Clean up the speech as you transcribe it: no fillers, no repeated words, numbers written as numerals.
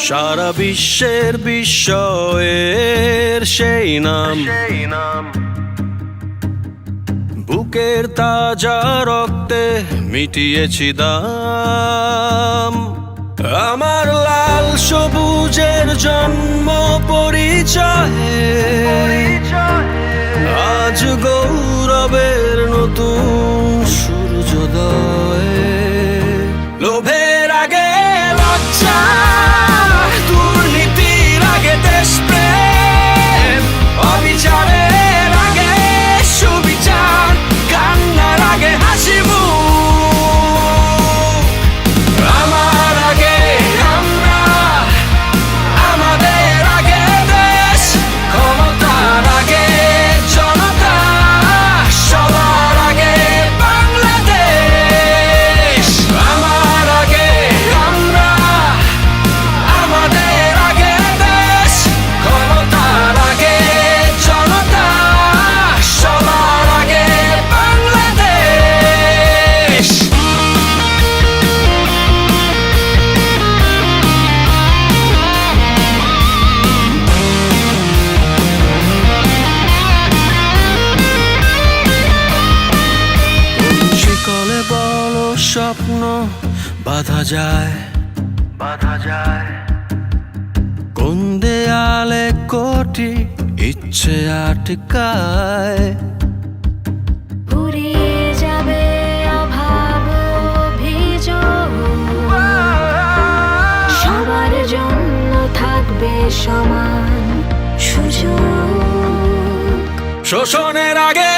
সারা বিশ্বের বিস্ময়ের সেই নাম, বুকের তাজা রক্তে মিটিয়েছি দাম। আমার লাল সবুজের জন্ম পরিচয়ে আজ গৌরবের নতুন সূর্যোদয়। লোভের আগে লজ্জা, দুর্নীতির আগে দেশপ্রেম, অবিচারের আগে সুবিচার, কান্নার আগে হাসি মুখ। আমার আগে আমরা, আমাদের আগে দেশ, ক্ষমতার আগে জনতা, সবার আগে বাংলাদেশ। আমার আগে আমরা, আমাদের আগে দেশ, ক্ষমতার আগে জনতা, সবার আগে বাংলাদেশ। শিকলে বলো স্বপ্ন বাঁধা যায়, কোন দেয়ালে কোটি ইচ্ছে আটকায়। ফুরিয়ে যাবে অভাব অভিযোগ, সবার জন্য থাকবে সমান সুযোগ। শোষণের আগে